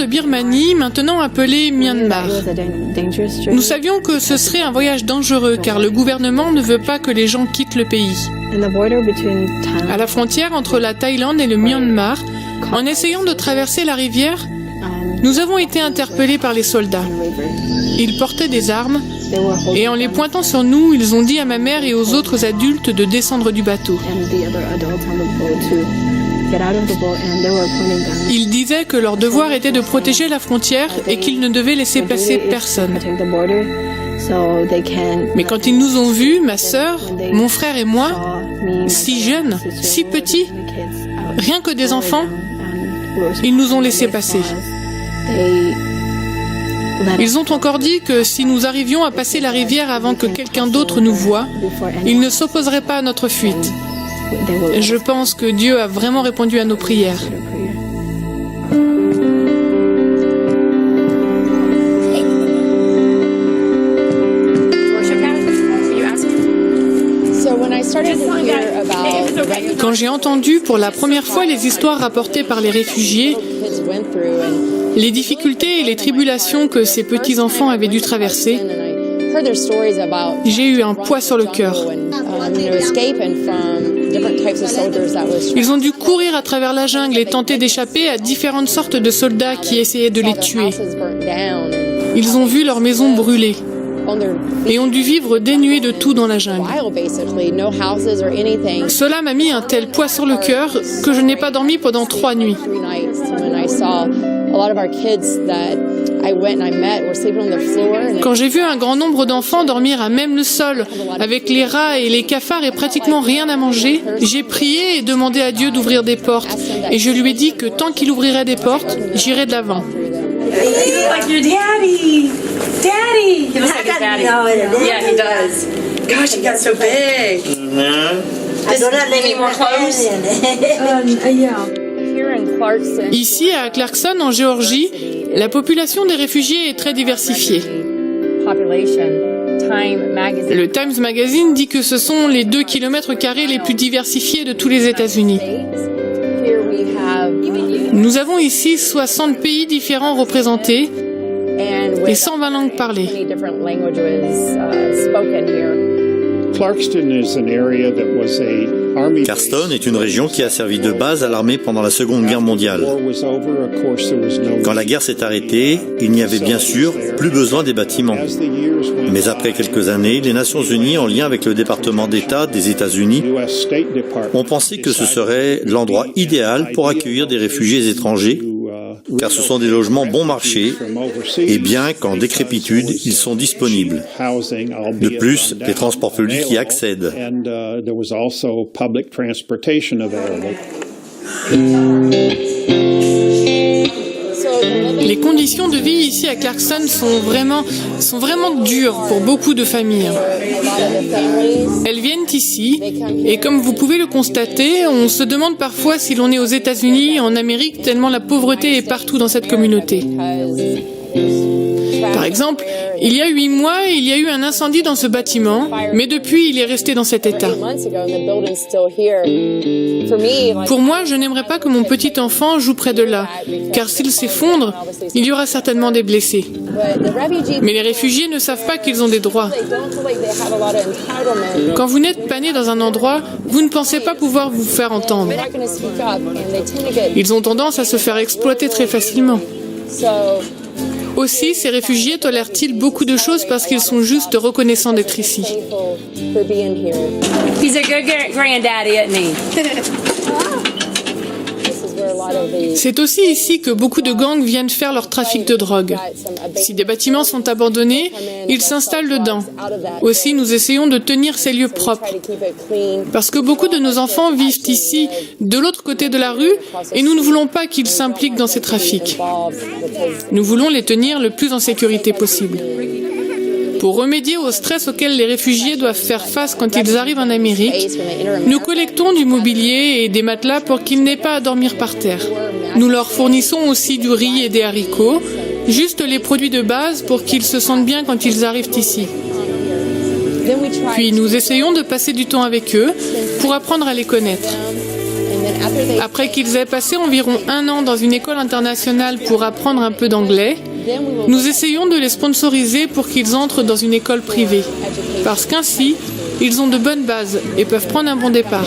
de Birmanie, maintenant appelé Myanmar. Nous savions que ce serait un voyage dangereux car le gouvernement ne veut pas que les gens quittent le pays. À la frontière entre la Thaïlande et le Myanmar, en essayant de traverser la rivière, nous avons été interpellés par les soldats. Ils portaient des armes et en les pointant sur nous, ils ont dit à ma mère et aux autres adultes de descendre du bateau. Ils disaient que leur devoir était de protéger la frontière et qu'ils ne devaient laisser passer personne. Mais quand ils nous ont vus, ma sœur, mon frère et moi, si jeunes, si petits, rien que des enfants, ils nous ont laissé passer. Ils ont encore dit que si nous arrivions à passer la rivière avant que quelqu'un d'autre nous voie, ils ne s'opposeraient pas à notre fuite. Je pense que Dieu a vraiment répondu à nos prières. Quand j'ai entendu pour la première fois les histoires rapportées par les réfugiés, les difficultés et les tribulations que ces petits-enfants avaient dû traverser, j'ai eu un poids sur le cœur. Ils ont dû courir à travers la jungle et tenter d'échapper à différentes sortes de soldats qui essayaient de les tuer. Ils ont vu leurs maisons brûler et ont dû vivre dénués de tout dans la jungle. Cela m'a mis un tel poids sur le cœur que je n'ai pas dormi pendant 3 nuits. Quand j'ai vu un grand nombre d'enfants dormir à même le sol, avec les rats et les cafards et pratiquement rien à manger, j'ai prié et demandé à Dieu d'ouvrir des portes. Et je lui ai dit que tant qu'il ouvrirait des portes, j'irais de l'avant. Like your daddy. Daddy. He looks like his daddy. Yeah, he does. Gosh, he got so big. Does he need more clothes? Ici, à Clarkson, en Géorgie, la population des réfugiés est très diversifiée. Le Times Magazine dit que ce sont les 2 km² les plus diversifiés de tous les États-Unis. Nous avons ici 60 pays différents représentés et 120 langues parlées. Clarkston est une région qui a servi de base à l'armée pendant la Seconde Guerre mondiale. Quand la guerre s'est arrêtée, il n'y avait bien sûr plus besoin des bâtiments. Mais après quelques années, les Nations Unies, en lien avec le département d'État des États-Unis, ont pensé que ce serait l'endroit idéal pour accueillir des réfugiés étrangers, car ce sont des logements bon marché et bien qu'en décrépitude, ils sont disponibles. De plus, les transports publics y accèdent. Les conditions de vie ici à Clarkson sont vraiment dures pour beaucoup de familles. Elles viennent ici et comme vous pouvez le constater, on se demande parfois si l'on est aux États-Unis, en Amérique, tellement la pauvreté est partout dans cette communauté. Par exemple, il y a 8 mois, il y a eu un incendie dans ce bâtiment, mais depuis, il est resté dans cet état. Pour moi, je n'aimerais pas que mon petit enfant joue près de là, car s'il s'effondre, il y aura certainement des blessés. Mais les réfugiés ne savent pas qu'ils ont des droits. Quand vous n'êtes pas né dans un endroit, vous ne pensez pas pouvoir vous faire entendre. Ils ont tendance à se faire exploiter très facilement. Aussi, ces réfugiés tolèrent-ils beaucoup de choses parce qu'ils sont juste reconnaissants d'être ici. He's a good granddaddy, isn't he? C'est aussi ici que beaucoup de gangs viennent faire leur trafic de drogue. Si des bâtiments sont abandonnés, ils s'installent dedans. Aussi, nous essayons de tenir ces lieux propres. Parce que beaucoup de nos enfants vivent ici, de l'autre côté de la rue, et nous ne voulons pas qu'ils s'impliquent dans ces trafics. Nous voulons les tenir le plus en sécurité possible. Pour remédier au stress auquel les réfugiés doivent faire face quand ils arrivent en Amérique, nous collectons du mobilier et des matelas pour qu'ils n'aient pas à dormir par terre. Nous leur fournissons aussi du riz et des haricots, juste les produits de base pour qu'ils se sentent bien quand ils arrivent ici. Puis nous essayons de passer du temps avec eux pour apprendre à les connaître. Après qu'ils aient passé environ 1 an dans une école internationale pour apprendre un peu d'anglais, nous essayons de les sponsoriser pour qu'ils entrent dans une école privée. Parce qu'ainsi, ils ont de bonnes bases et peuvent prendre un bon départ.